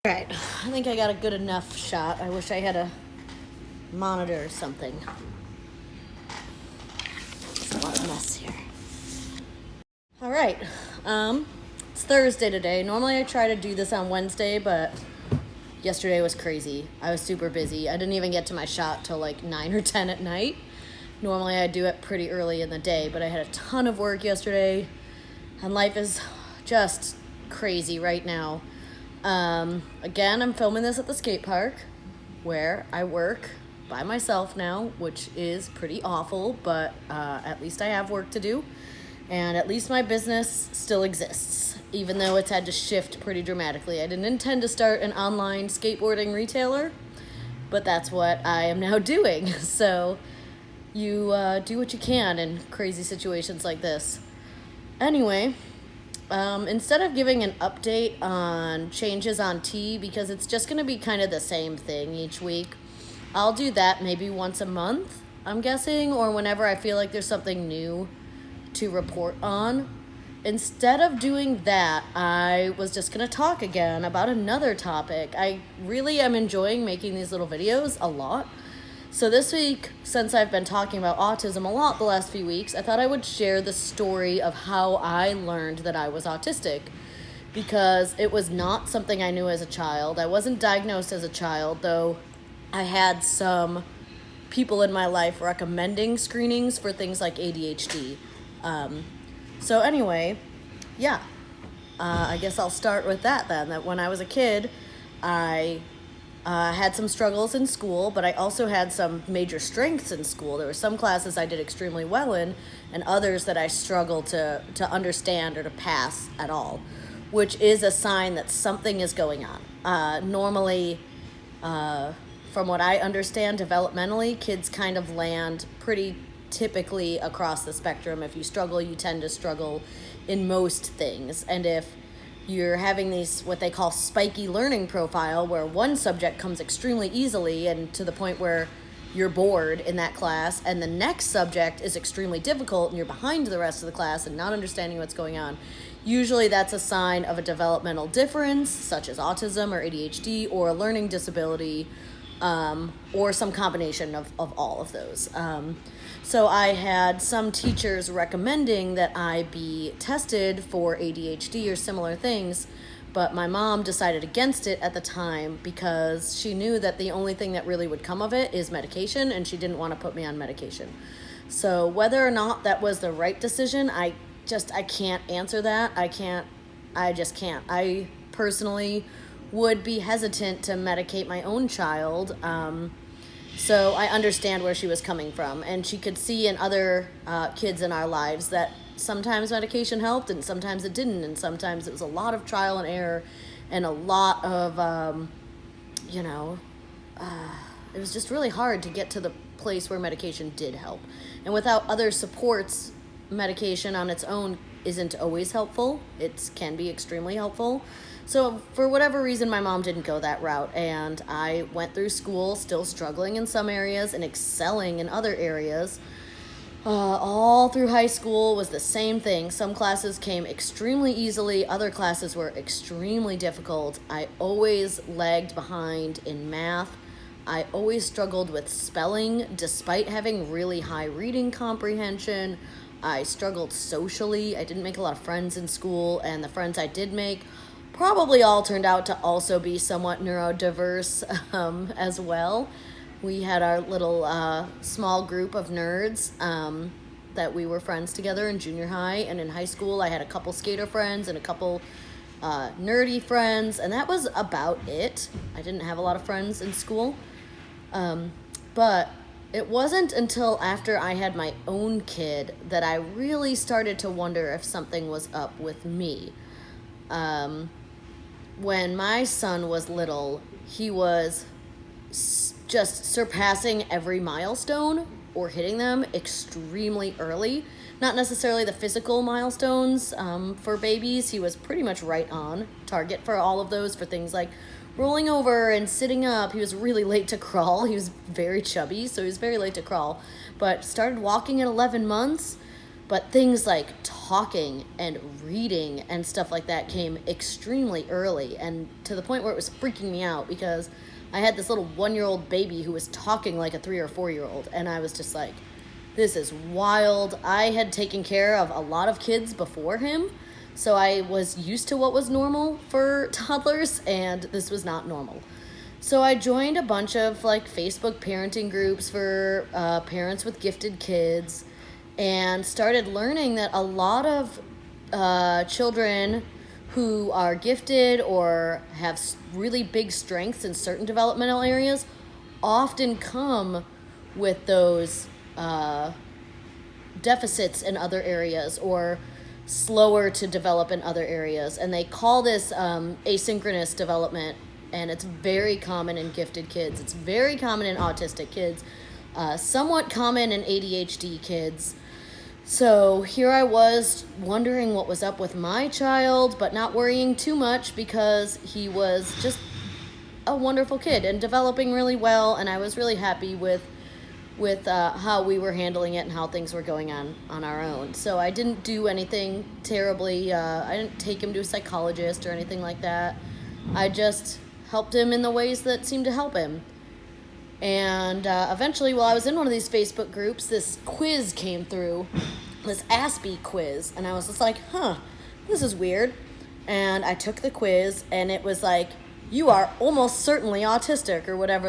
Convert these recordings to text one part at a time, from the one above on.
Alright, I think I got a good enough shot. I wish I had a monitor or something. There's a lot of mess here. Alright, it's Thursday today. Normally I try to do this on Wednesday, but yesterday was crazy. I was super busy. I didn't even get to my shot till like 9 or 10 at night. Normally I do it pretty early in the day, but I had a ton of work yesterday, and life is just crazy right now. Again, I'm filming this at the skate park where I work by myself now, which is pretty awful, but at least I have work to do, and at least my business still exists, even though it's had to shift pretty dramatically. I didn't intend to start an online skateboarding retailer, but that's what I am now doing. So you do what you can in crazy situations like this. Anyway, instead of giving an update on changes on T, because it's just going to be kind of the same thing each week, I'll do that maybe once a month, I'm guessing, or whenever I feel like there's something new to report on. Instead of doing that, I was just going to talk again about another topic. I really am enjoying making these little videos a lot. So this week, since I've been talking about autism a lot the last few weeks, I thought I would share the story of how I learned that I was autistic, because it was not something I knew as a child. I wasn't diagnosed as a child, though I had some people in my life recommending screenings for things like ADHD. So anyway, yeah, I guess I'll start with that then, that when I was a kid, I had some struggles in school, but I also had some major strengths in school. There were some classes I did extremely well in, and others that I struggled to understand or to pass at all, which is a sign that something is going on. Normally, from what I understand developmentally, kids kind of land pretty typically across the spectrum. If you struggle, you tend to struggle in most things. And if you're having these, what they call spiky learning profile, where one subject comes extremely easily and to the point where you're bored in that class, and the next subject is extremely difficult and you're behind the rest of the class and not understanding what's going on, usually that's a sign of a developmental difference, such as autism or ADHD, or a learning disability, or some combination of all of those. So I had some teachers recommending that I be tested for ADHD or similar things, but my mom decided against it at the time because she knew that the only thing that really would come of it is medication, and she didn't want to put me on medication. So whether or not that was the right decision, I can't answer that. I just can't. I personally would be hesitant to medicate my own child. So I understand where she was coming from, and she could see in other kids in our lives that sometimes medication helped and sometimes it didn't, and sometimes it was a lot of trial and error and a lot of, it was just really hard to get to the place where medication did help. And without other supports, medication on its own isn't always helpful. It can be extremely helpful. So for whatever reason, my mom didn't go that route, and I went through school still struggling in some areas and excelling in other areas. All through high school was the same thing. Some classes came extremely easily, other classes were extremely difficult. I always lagged behind in math. I always struggled with spelling despite having really high reading comprehension. I struggled socially. I didn't make a lot of friends in school, and the friends I did make probably all turned out to also be somewhat neurodiverse as well. We had our little small group of nerds that we were friends together in junior high, and in high school I had a couple skater friends and a couple nerdy friends, and that was about it. I didn't have a lot of friends in school, but it wasn't until after I had my own kid that I really started to wonder if something was up with me. When my son was little, he was just surpassing every milestone or hitting them extremely early. Not necessarily the physical milestones for babies. He was pretty much right on target for all of those, for things like rolling over and sitting up. He was really late to crawl. He was very chubby, so he was very late to crawl. But started walking at 11 months, But things like talking and reading and stuff like that came extremely early, and to the point where it was freaking me out because I had this little 1-year-old baby who was talking like a 3 or 4-year-old, and I was just like, this is wild. I had taken care of a lot of kids before him, so I was used to what was normal for toddlers, and this was not normal. So I joined a bunch of like Facebook parenting groups for parents with gifted kids, and started learning that a lot of children who are gifted or have really big strengths in certain developmental areas often come with those deficits in other areas, or slower to develop in other areas. And they call this asynchronous development, and it's very common in gifted kids. It's very common in autistic kids, somewhat common in ADHD kids. So here I was wondering what was up with my child, but not worrying too much because he was just a wonderful kid and developing really well, and I was really happy with how we were handling it and how things were going on our own. So I didn't do anything terribly. I didn't take him to a psychologist or anything like that. I just helped him in the ways that seemed to help him. And eventually, while I was in one of these Facebook groups, this quiz came through, this Aspie quiz, and I was just like, this is weird. And I took the quiz, and it was like, you are almost certainly autistic, or whatever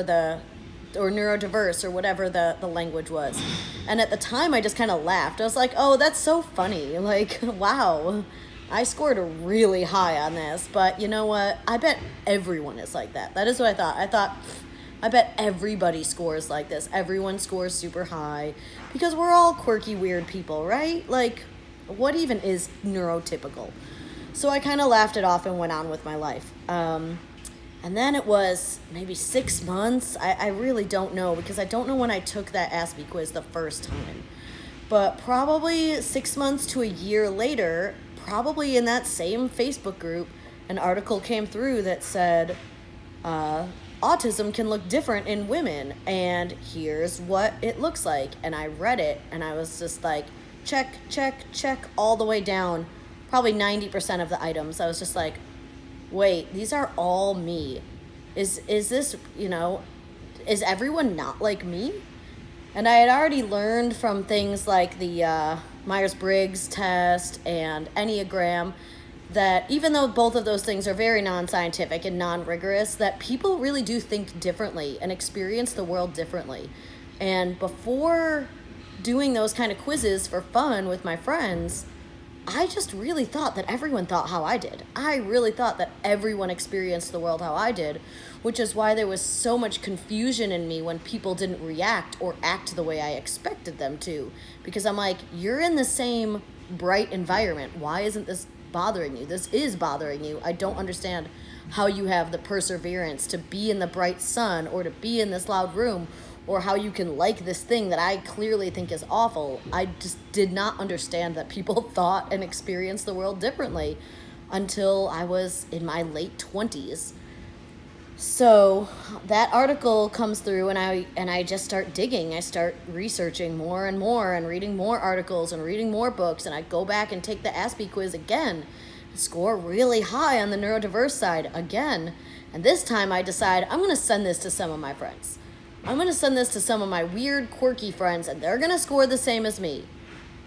or neurodiverse, or whatever the language was. And at the time, I just kind of laughed. I was like, oh, that's so funny. Like, wow, I scored really high on this. But you know what? I bet everyone is like that. That is what I thought. I bet everybody scores like this. Everyone scores super high because we're all quirky, weird people, right? Like, what even is neurotypical? So I kind of laughed it off and went on with my life. And then it was maybe 6 months. I really don't know, because I don't know when I took that Aspie quiz the first time. But probably 6 months to a year later, probably in that same Facebook group, an article came through that said, autism can look different in women, and here's what it looks like. And I read it, and I was just like, check, check, check, all the way down. Probably 90% of the items. I was just like, wait, these are all me. Is this, is everyone not like me? And I had already learned from things like the Myers-Briggs test and Enneagram that even though both of those things are very non-scientific and non-rigorous, that people really do think differently and experience the world differently. And before doing those kind of quizzes for fun with my friends, I just really thought that everyone thought how I did. I really thought that everyone experienced the world how I did, which is why there was so much confusion in me when people didn't react or act the way I expected them to. Because I'm like, you're in the same bright environment. Why isn't this bothering you? This is bothering you. I don't understand how you have the perseverance to be in the bright sun or to be in this loud room, or how you can like this thing that I clearly think is awful. I just did not understand that people thought and experienced the world differently until I was in my late 20s. So that article comes through, and I just start digging. I start researching more and more and reading more articles and reading more books, and I go back and take the Aspie quiz again, score really high on the neurodiverse side again. And this time I decide I'm going to send this to some of my friends. I'm going to send this to some of my weird, quirky friends, and they're going to score the same as me.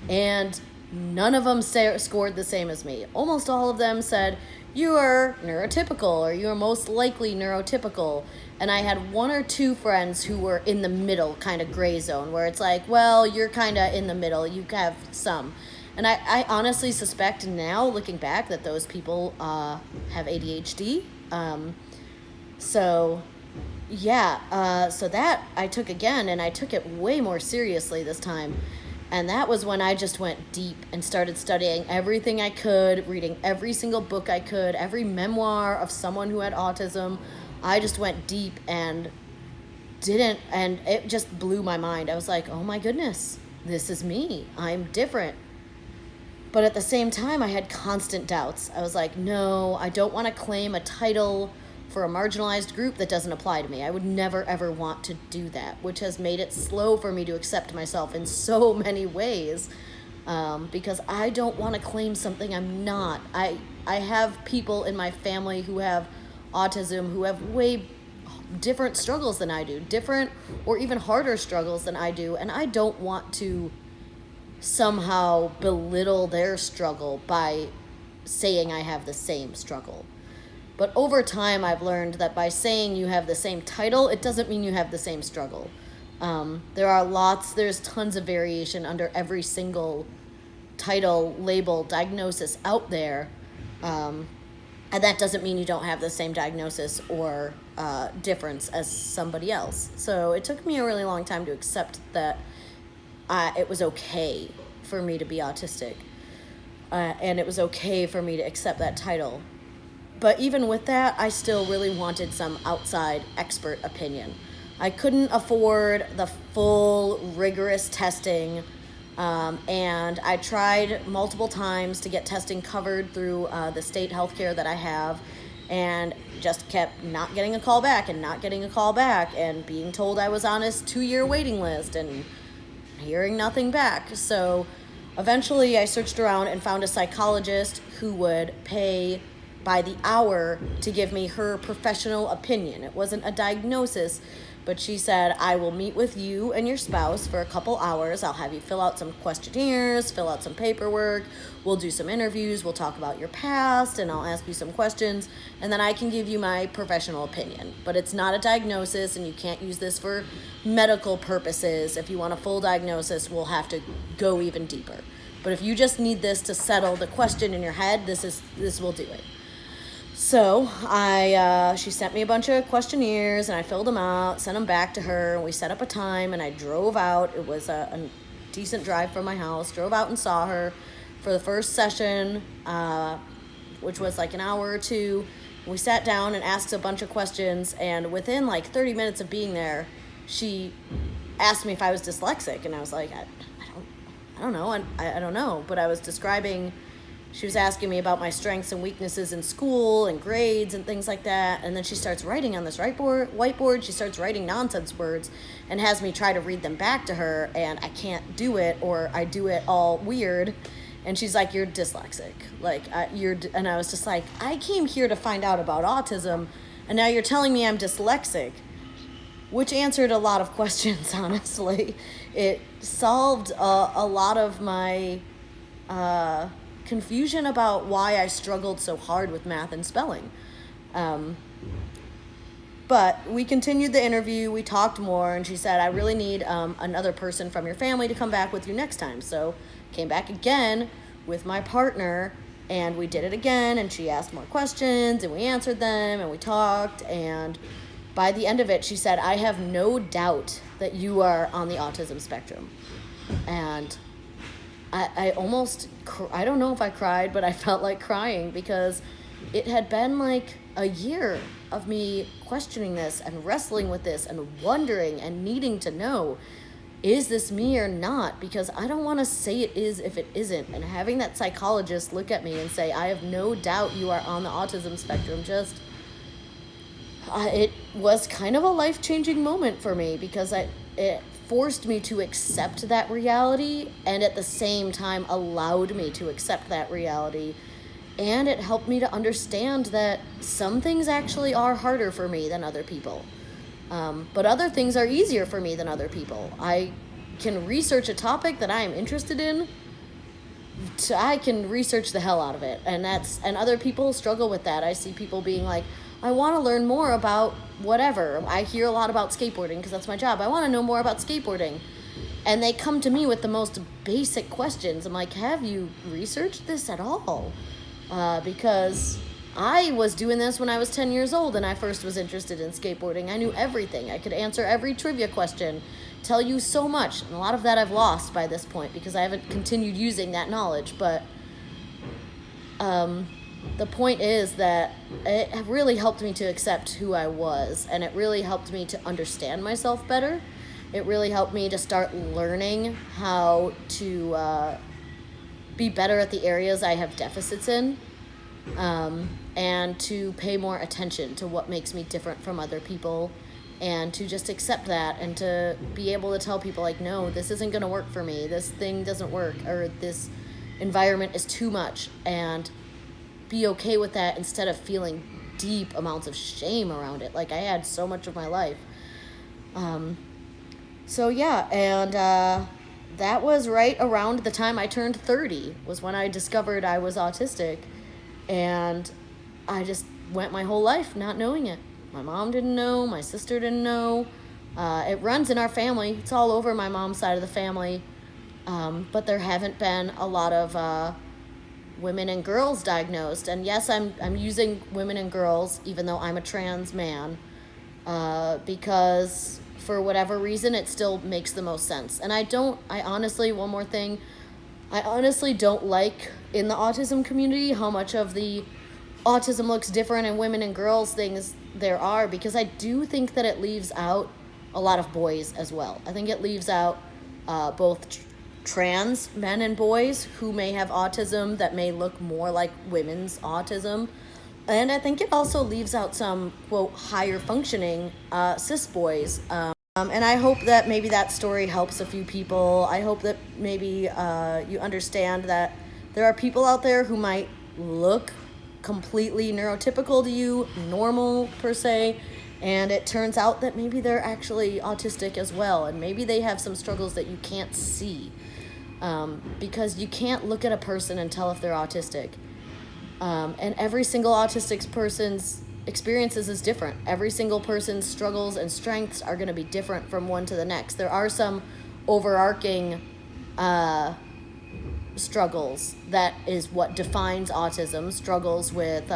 And none of them scored the same as me. Almost all of them said, you are neurotypical, or you are most likely neurotypical. And I had 1 or 2 friends who were in the middle, kind of gray zone, where it's like, well, you're kind of in the middle. You have some. And I honestly suspect now, looking back, that those people have ADHD. So that I took again, and I took it way more seriously this time. And that was when I just went deep and started studying everything I could, reading every single book I could, every memoir of someone who had autism. I just went deep and it just blew my mind. I was like, oh my goodness, this is me. I'm different. But at the same time, I had constant doubts. I was like, no, I don't want to claim a title for a marginalized group that doesn't apply to me. I would never, ever want to do that, which has made it slow for me to accept myself in so many ways. because I don't want to claim something I'm not. I have people in my family who have autism who have way different struggles than I do, different or even harder struggles than I do, and I don't want to somehow belittle their struggle by saying I have the same struggle. But over time, I've learned that by saying you have the same title, it doesn't mean you have the same struggle. There's tons of variation under every single title, label, diagnosis out there. And that doesn't mean you don't have the same diagnosis or difference as somebody else. So it took me a really long time to accept that it was okay for me to be autistic. And it was okay for me to accept that title. But even with that, I still really wanted some outside expert opinion. I couldn't afford the full rigorous testing, and I tried multiple times to get testing covered through the state healthcare that I have, and just kept not getting a call back and not getting a call back, and being told I was on a 2-year waiting list and hearing nothing back. So eventually I searched around and found a psychologist who would pay by the hour to give me her professional opinion. It wasn't a diagnosis, but she said, I will meet with you and your spouse for a couple hours. I'll have you fill out some questionnaires, fill out some paperwork. We'll do some interviews. We'll talk about your past, and I'll ask you some questions, and then I can give you my professional opinion. But it's not a diagnosis, and you can't use this for medical purposes. If you want a full diagnosis, we'll have to go even deeper. But if you just need this to settle the question in your head, this will do it. So she sent me a bunch of questionnaires, and I filled them out, sent them back to her, and we set up a time, and I drove out. It was a decent drive from my house. Drove out and saw her for the first session, which was like an hour or two. We sat down and asked a bunch of questions, and within like 30 minutes of being there, she asked me if I was dyslexic, and I was like, I don't know, I don't know, but I was describing. She was asking me about my strengths and weaknesses in school and grades and things like that. And then she starts writing on this whiteboard. She starts writing nonsense words and has me try to read them back to her. And I can't do it, or I do it all weird. And she's like, you're dyslexic. And I was just like, I came here to find out about autism, and now you're telling me I'm dyslexic, which answered a lot of questions, honestly. It solved a lot of my confusion about why I struggled so hard with math and spelling. But we continued the interview, we talked more, and she said, I really need another person from your family to come back with you next time. So came back again with my partner, and we did it again, and she asked more questions, and we answered them, and we talked, and by the end of it, she said, I have no doubt that you are on the autism spectrum. And I almost, I don't know if I cried, but I felt like crying, because it had been like a year of me questioning this and wrestling with this and wondering and needing to know, is this me or not? Because I don't want to say it is if it isn't. And having that psychologist look at me and say, I have no doubt you are on the autism spectrum, just, it was kind of a life-changing moment for me, because it forced me to accept that reality, and at the same time allowed me to accept that reality. And it helped me to understand that some things actually are harder for me than other people. But other things are easier for me than other people. I can research a topic that I am interested in. I can research the hell out of it. And other people struggle with that. I see people being like, I want to learn more about whatever. I hear a lot about skateboarding because that's my job. I want to know more about skateboarding. And they come to me with the most basic questions. I'm like, have you researched this at all? Because I was doing this when I was 10 years old and I first was interested in skateboarding. I knew everything. I could answer every trivia question, tell you so much. And a lot of that I've lost by this point because I haven't continued using that knowledge. But the point is that it really helped me to accept who I was, and it really helped me to understand myself better. It really helped me to start learning how to be better at the areas I have deficits in, and to pay more attention to what makes me different from other people, and to just accept that, and to be able to tell people like, no, this isn't going to work for me, this thing doesn't work, or this environment is too much, and be okay with that instead of feeling deep amounts of shame around it like I had so much of my life. So yeah, and that was right around the time I turned 30, was when I discovered I was autistic, and I just went my whole life not knowing it. My mom didn't know, my sister didn't know. It runs in our family. It's all over my mom's side of the family. But there haven't been a lot of women and girls diagnosed. And yes, I'm using women and girls, even though I'm a trans man, because for whatever reason, it still makes the most sense. And I honestly, one more thing, I honestly don't like in the autism community how much of the autism looks different in women and girls things there are, because I do think that it leaves out a lot of boys as well. I think it leaves out both trans men and boys who may have autism that may look more like women's autism. And I think it also leaves out some, quote, higher functioning cis boys. And I hope that maybe that story helps a few people. I hope that maybe you understand that there are people out there who might look completely neurotypical to you, normal per se, and it turns out that maybe they're actually autistic as well, and maybe they have some struggles that you can't see, because you can't look at a person and tell if they're autistic. And every single autistic person's experiences is different. Every single person's struggles and strengths are going to be different from one to the next. There are some overarching struggles that is what defines autism. Struggles with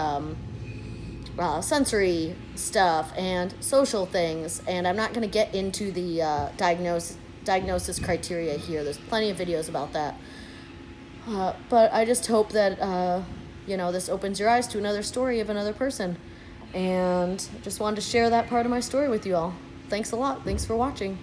sensory stuff and social things, and I'm not going to get into the diagnosis criteria here. There's plenty of videos about that, but I just hope that this opens your eyes to another story of another person, and just wanted to share that part of my story with you all. Thanks a lot. Thanks for watching.